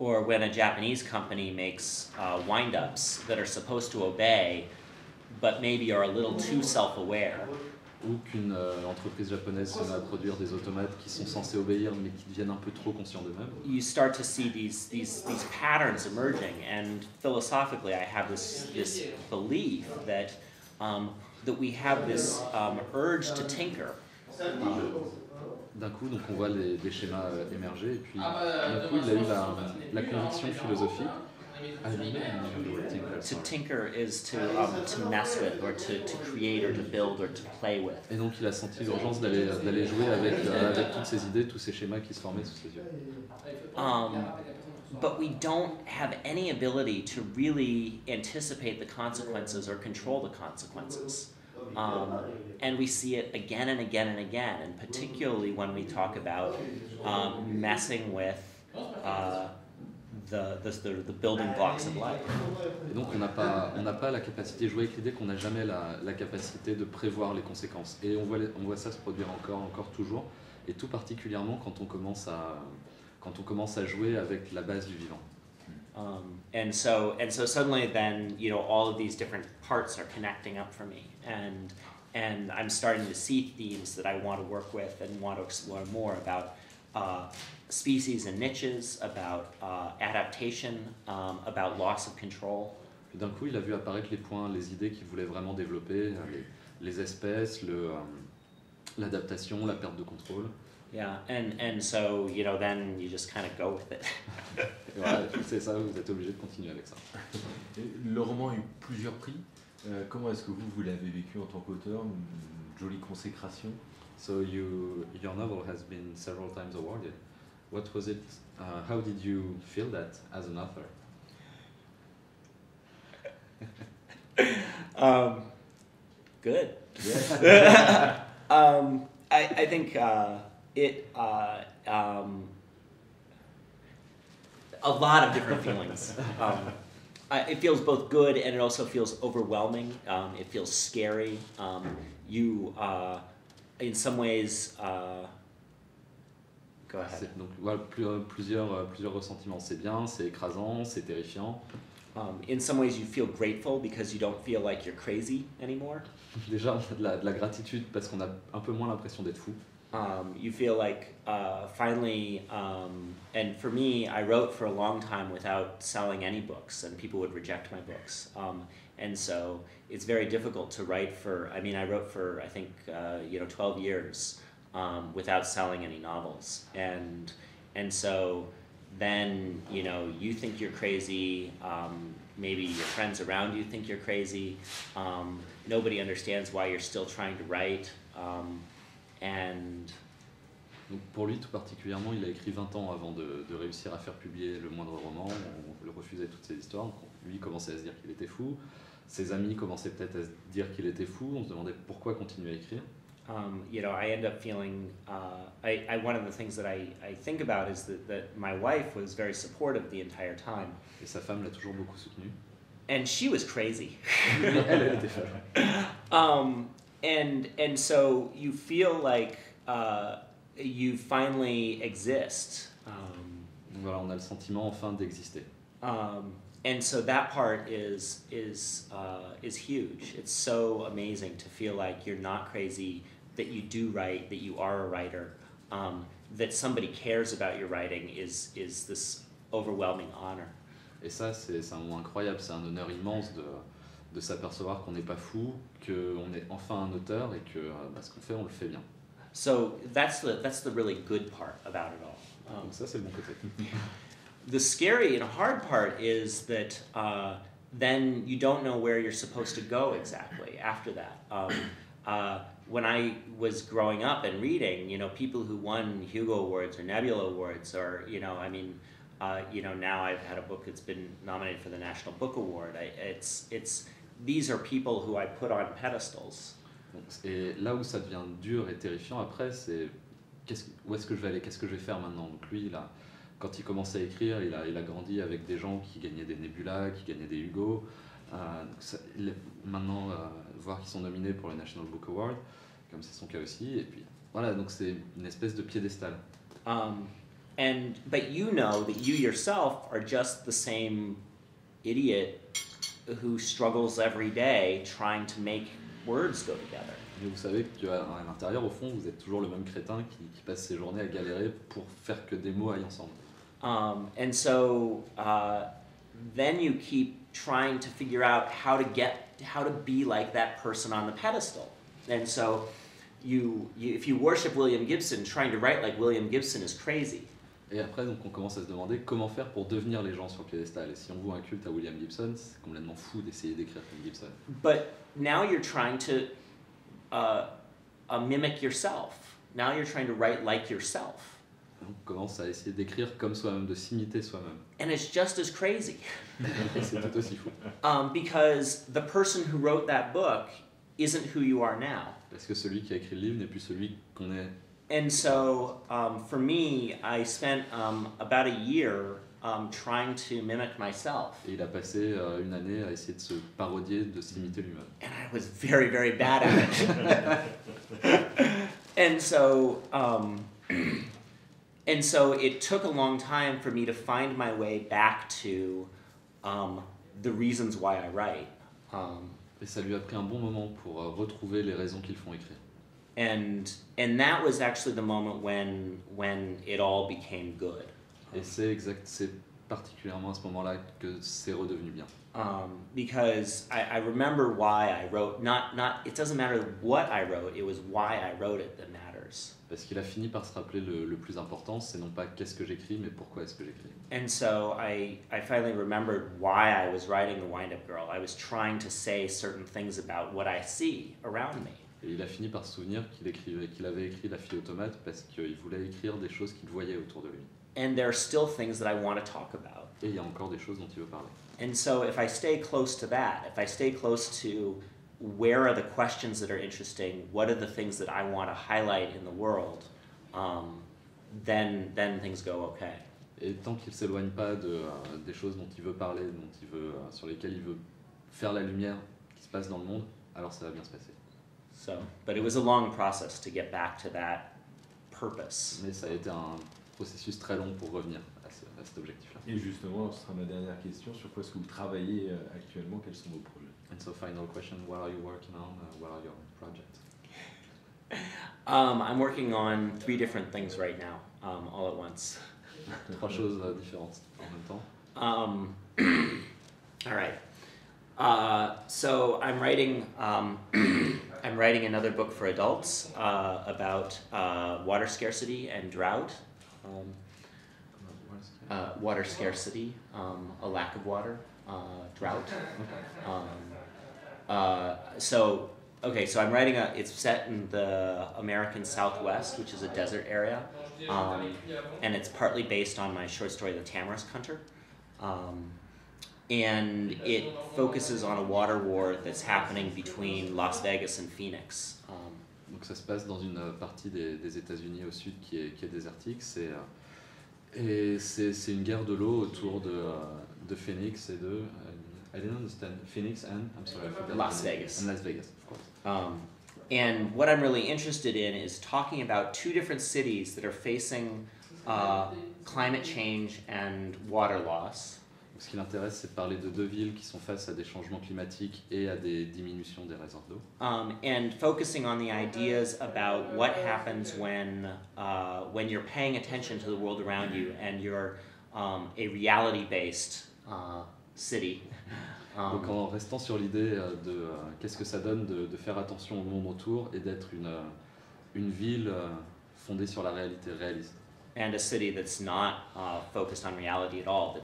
Or when a Japanese company makes wind-ups that are supposed to obey, but maybe are a little too self-aware. Ou qu'une entreprise japonaise se met à produire des automates qui sont censés obéir mais qui deviennent un peu trop conscients d'eux-mêmes. You start to see these patterns emerging, and philosophically I have this belief that that we have this urge to tinker. D'un coup, donc on voit des schémas émerger, et puis d'un coup, il a eu la conviction philosophique. To tinker is to mess with, or to create, or to build, or to play with. Et donc il a senti l'urgence d'aller jouer avec toutes ces idées, tous ces schémas qui se formaient sous ses yeux. But we don't have any ability to really anticipate the consequences or control the consequences. And we see it again and again and again, and particularly when we talk about messing with the building blocks of life. Et donc on n'a pas la capacité de jouer avec l'idée qu'on n'a jamais la capacité de prévoir les conséquences. Et on voit ça se produire encore toujours, et tout particulièrement quand on commence à jouer avec la base du vivant. And so suddenly then, all of these different parts are connecting up for me, and I'm starting to see themes that I want to work with and want to explore more about species and niches, about adaptation, about loss of control. Puis d'un coup, il a vu apparaître les points, les idées qu'il voulait vraiment développer, les espèces, l'adaptation, la perte de contrôle. Yeah, and so, then you just kind of go with it. Voilà, c'est ça, vous êtes obligé de continuer avec ça. Le roman a eu plusieurs prix. Comment est-ce que vous l'avez vécu en tant qu'auteur? Une jolie consécration. So your novel has been several times awarded. What was it? How did you feel that as an author? Good. I think a lot of different feelings. It feels both good, and it also feels overwhelming. It feels scary. In some ways, go ahead. Donc voilà, plusieurs ressentiments. C'est bien, c'est écrasant, c'est terrifiant. In some ways, you feel grateful because you don't feel like you're crazy anymore. Déjà, on a de la gratitude parce qu'on a un peu moins l'impression d'être fou. You feel like finally, and for me, I wrote for a long time without selling any books, and people would reject my books. And so it's very difficult to write for, I wrote for, I think, 12 years without selling any novels. And so then, you think you're crazy, maybe your friends around you think you're crazy, nobody understands why you're still trying to write. Donc pour lui tout particulièrement, il a écrit 20 ans avant de réussir à faire publier le moindre roman. On le refusait toutes ces histoires. Donc lui commençait à se dire qu'il était fou. Ses amis commençaient peut-être à se dire qu'il était fou. On se demandait pourquoi continuer à écrire. I end up feeling, one of the things that I think about is that my wife was very supportive the entire time. Et sa femme l'a toujours beaucoup soutenu. And she was crazy. Elle était folle. And so you feel like you finally exist. Donc voilà, on a le sentiment enfin d'exister. And so that part is huge. It's so amazing to feel like you're not crazy, that you do write, that you are a writer, that somebody cares about your writing is this overwhelming honor. Et ça, c'est un moment incroyable, c'est un honneur immense de s'apercevoir qu'on n'est pas fou, qu'on est enfin un auteur et que ce qu'on fait, on le fait bien. So that's the really good part about it all. Donc ça, c'est le bon côté. The scary and hard part is that then you don't know where you're supposed to go exactly after that. When I was growing up and reading, people who won Hugo Awards or Nebula Awards, or now I've had a book that's been nominated for the National Book Award. These are people who I put on pedestals. Et là où ça devient dur et terrifiant après, c'est où est-ce que je vais aller, qu'est-ce que je vais faire maintenant. Donc lui, quand il commençait à écrire, il a grandi avec des gens qui gagnaient des Nebula, qui gagnaient des Hugo. Maintenant, voir qu'ils sont nominés pour le National Book Award, comme c'est son cas aussi. Et puis voilà, donc c'est une espèce de piédestal. But you know that you yourself are just the same idiot who struggles every day trying to make words go together. Et vous savez qu'à l'intérieur, au fond, vous êtes toujours le même crétin qui passe ses journées à galérer pour faire que des mots aillent ensemble. And so then you keep trying to figure out how to be like that person on the pedestal. And so if you worship William Gibson, trying to write like William Gibson is crazy. Et après, donc, on commence à se demander comment faire pour devenir les gens sur le piédestal. Et si on voit un culte à William Gibson, c'est complètement fou d'essayer d'écrire comme Gibson. But now you're trying to mimic yourself. Now you're trying to write like yourself. On commence à essayer d'écrire comme soi-même, de s'imiter soi-même. And it's just as crazy. Et c'est tout aussi fou. Because the person who wrote that book isn't who you are now. Parce que celui qui a écrit le livre n'est plus celui qu'on est. And so, for me, I spent about a year trying to mimic myself. Et il a passé une année à essayer de se parodier, de s'imiter lui-même. And I was very, very bad at it. And so it took a long time for me to find my way back to the reasons why I write. Et ça lui a pris un bon moment pour retrouver les raisons qui le font écrire. And that was actually the moment when it all became good. Et c'est particulièrement à ce moment-là que c'est redevenu bien. Because I remember why I wrote, it doesn't matter what I wrote, it was why I wrote it that matters. Parce qu'il a fini par se rappeler le plus important, c'est non pas qu'est-ce que j'écris, mais pourquoi est-ce que j'écris. And so I finally remembered why I was writing The Wind-Up Girl. I was trying to say certain things about what I see around me. Et il a fini par se souvenir qu'il avait écrit La fille automate parce qu'il voulait écrire des choses qu'il voyait autour de lui. And there are still things that I want to talk about. Et il y a encore des choses dont il veut parler. And so if I stay close to that, if I stay close to where are the questions that are interesting, what are the things that I want to highlight in the world, then things go okay. Et tant qu'il ne s'éloigne pas des choses dont il veut parler, sur lesquelles il veut faire la lumière qui se passe dans le monde, alors ça va bien se passer. But it was a long process to get back to that purpose. Mais ça a été un processus très long pour revenir à cet objectif-là. Et justement, ce sera ma dernière question. Sur quoi est-ce que vous travaillez actuellement? Quels sont vos projets? And so final question, what are you working on? What are your projects? I'm working on 3 different things right now, all at once. 3 choses différentes en même temps. All right. So I'm writing another book for adults about water scarcity and drought. Water scarcity, a lack of water, drought. So I'm writing it's set in the American Southwest, which is a desert area, and it's partly based on my short story, The Tamarisk Hunter. And it focuses on a water war that's happening between Las Vegas and Phoenix. Donc ça se passe dans une partie des États-Unis au sud qui est désertique. Et c'est une guerre de l'eau autour de Phoenix et de I didn't understand Phoenix and I'm sorry I forgot Las Vegas. And Las Vegas, of course. And what I'm really interested in is talking about 2 different cities that are facing climate change and water loss. Donc, ce qui l'intéresse, c'est de parler de 2 villes qui sont face à des changements climatiques et à des diminutions des réserves d'eau. And focusing on the ideas about what happens when you're paying attention to the world around you and you're a reality-based city. Donc en restant sur l'idée de qu'est-ce que ça donne de faire attention au monde autour et d'être une ville fondée sur la réalité réaliste. And a city that's not focused on reality at all.